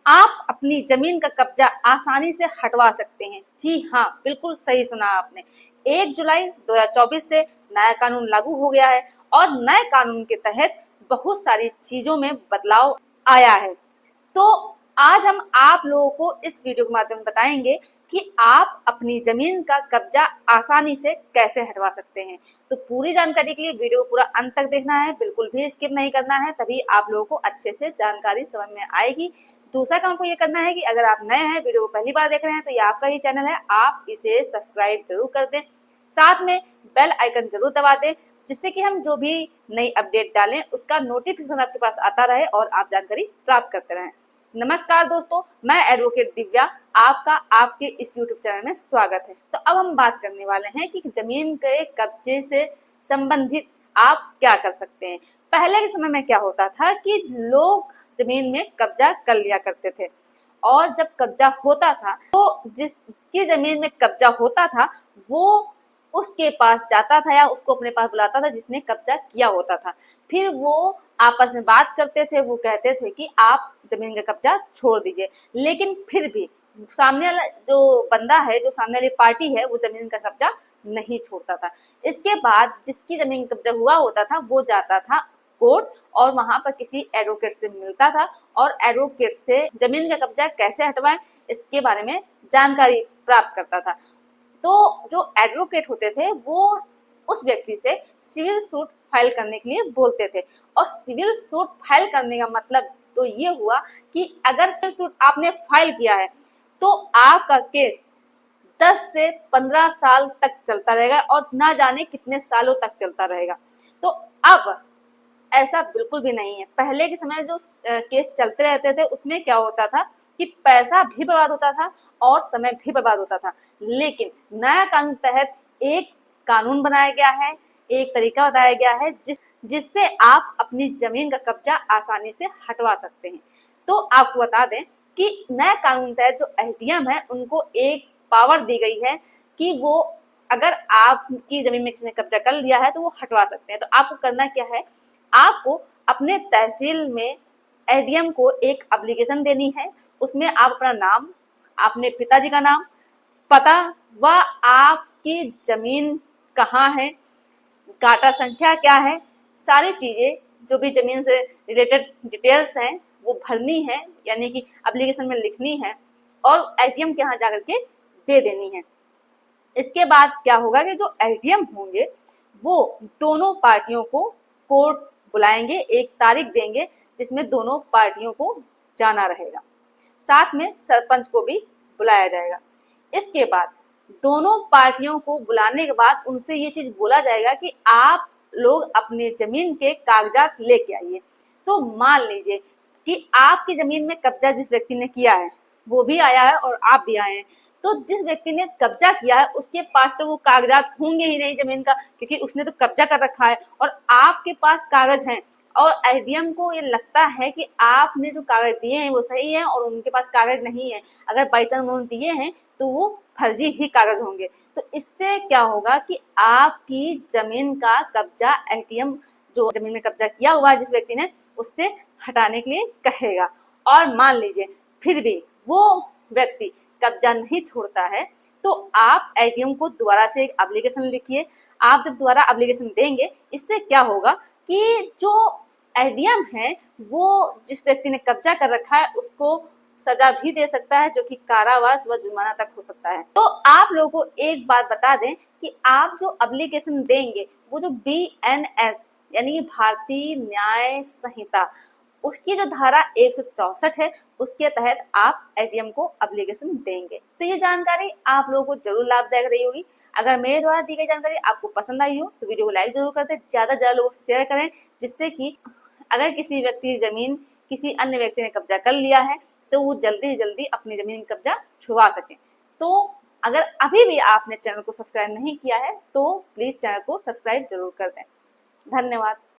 आप अपनी जमीन का कब्जा आसानी से हटवा सकते हैं। जी हाँ, बिल्कुल सही सुना आपने। 1 जुलाई 2024 से नया कानून लागू हो गया है और नए कानून के तहत बहुत सारी चीजों में बदलाव आया है। तो आज हम आप लोगों को इस वीडियो के माध्यम में बताएंगे कि आप अपनी जमीन का कब्जा आसानी से कैसे हटवा सकते हैं। तो पूरी जानकारी के लिए वीडियो को पूरा अंत तक देखना है, बिल्कुल भी स्किप नहीं करना है, तभी आप लोगों को अच्छे से जानकारी समझ में आएगी। दूसरा काम को ये करना है कि अगर आप नए हैं, वीडियो को पहली बार देख रहे हैं, तो ये आपका ही चैनल है, आप इसे सब्सक्राइब जरूर कर दें, साथ में बेल आइकन जरूर दबा दें, जिससे कि हम जो भी नई अपडेट डालें उसका नोटिफिकेशन आपके पास आता रहे और आप जानकारी प्राप्त करते रहें। नमस्कार दोस्तों, मैं एडवोकेट दिव्या, आपका आपके इस यूट्यूब चैनल में स्वागत है। तो अब हम बात करने वाले हैं कि जमीन के कब्जे से संबंधित आप क्या कर सकते हैं। पहले के समय में क्या होता था कि लोग जमीन में कब्जा कर लिया करते थे और जब कब्जा होता था तो जिसकी जमीन में कब्जा होता था वो उसके पास जाता था या उसको अपने पास बुलाता था जिसने कब्जा किया होता था। फिर वो आपस में बात करते थे, वो कहते थे कि आप जमीन का कब्जा छोड़ दीजिए, लेकिन फिर भी सामने वाला जो बंदा है, जो सामने वाली पार्टी है, वो जमीन का कब्जा नहीं छोड़ता था। इसके बाद जिसकी जमीन कब्जा हुआ होता था वो जाता था कोर्ट और वहां पर किसी एडवोकेट से मिलता था और एडवोकेट से जमीन का कब्जा कैसे हटवाएं इसके बारे में जानकारी प्राप्त करता था। तो जो एडवोकेट होते थे वो उस व्यक्ति से सिविल सूट फाइल करने के लिए बोलते थे और सिविल सूट फाइल करने का मतलब तो ये हुआ कि अगर सिविल सूट आपने फाइल किया है तो आपका केस 10 से 15 साल तक चलता रहेगा और ना जाने कितने सालों तक चलता रहेगा। तो अब ऐसा बिल्कुल भी नहीं है। पहले के समय जो केस चलते रहते थे उसमें क्या होता था कि पैसा भी बर्बाद होता था और समय भी बर्बाद होता था, लेकिन नया कानून तहत एक कानून बनाया गया है, एक तरीका बताया गया है जिससे आप अपनी जमीन का कब्जा आसानी से हटवा सकते हैं। तो आपको बता दें कि नया कानून तहत जो एसडीएम है उनको एक पावर दी गई है कि वो अगर आपकी जमीन में किसी ने कब्जा कर लिया है तो वो हटवा सकते हैं। तो आपको करना क्या है, आपको अपने तहसील में एसडीएम को एक एप्लीकेशन देनी है। उसमें आप अपना नाम, अपने पिताजी का नाम, पता व आपकी जमीन कहाँ है, काटा संख्या क्या है, सारी चीजें जो भी जमीन से रिलेटेड डिटेल्स हैं वो भरनी है, यानी कि एप्लीकेशन में लिखनी है और एसडीएम के यहाँ जाकर के दे देनी है। इसके बाद क्या होगा कि जो एसडीएम होंगे वो दोनों पार्टियों को कोर्ट बुलाएंगे, एक तारीख देंगे जिसमें दोनों पार्टियों को जाना रहेगा, साथ में सरपंच को भी बुलाया जाएगा। इसके बाद दोनों पार्टियों को बुलाने के बाद उनसे ये चीज बोला जाएगा कि आप लोग अपने जमीन के कागजात लेके आइए। तो मान लीजिए कि आपकी जमीन में कब्जा जिस व्यक्ति ने किया है वो भी आया है और आप भी आए हैं, तो जिस व्यक्ति ने कब्जा किया है उसके पास तो वो कागजात होंगे ही नहीं जमीन का, क्योंकि उसने तो कब्जा कर रखा है और आपके पास कागज हैं और एसडीएम को ये लगता है कि आपने जो कागज दिए हैं वो सही है और उनके पास कागज नहीं है। अगर बाई चांस उन्होंने दिए हैं तो वो फर्जी ही कागज होंगे। तो इससे क्या होगा कि आपकी जमीन का कब्जा एसडीएम जो जमीन में कब्जा किया हुआ है जिस व्यक्ति ने, उससे हटाने के लिए कहेगा। और मान लीजिए फिर भी वो व्यक्ति कब्जा नहीं छोड़ता है तो आप एसडीएम को दोबारा से एक एप्लीकेशन लिखिए। आप जब दोबारा एप्लीकेशन देंगे इससे क्या होगा कि जो एसडीएम है वो जिस व्यक्ति ने कब्जा कर रखा है उसको सजा भी दे सकता है, जो कि कारावास व जुर्माना तक हो सकता है। तो आप लोगों को एक बात बता दें कि आप जो एप्लीकेशन देंगे वो जो बीएनएस यानी कि भारतीय न्याय संहिता उसकी जो धारा 164 है उसके तहत आप एसडीएम को एप्लीकेशन देंगे। तो ये जानकारी आप लोगों को जरूर लाभदायक रही होगी। अगर मेरे द्वारा दी गई जानकारी आपको पसंद आई हो तो वीडियो को लाइक जरूर कर दें, ज्यादा से ज्यादा लोगों को शेयर करें, जिससे कि अगर किसी व्यक्ति की जमीन किसी अन्य व्यक्ति ने कब्जा कर लिया है तो वो जल्दी से जल्दी अपनी जमीन कब्जा छुड़वा सके। तो अगर अभी भी आपने चैनल को सब्सक्राइब नहीं किया है तो प्लीज चैनल को सब्सक्राइब जरूर कर दें। धन्यवाद।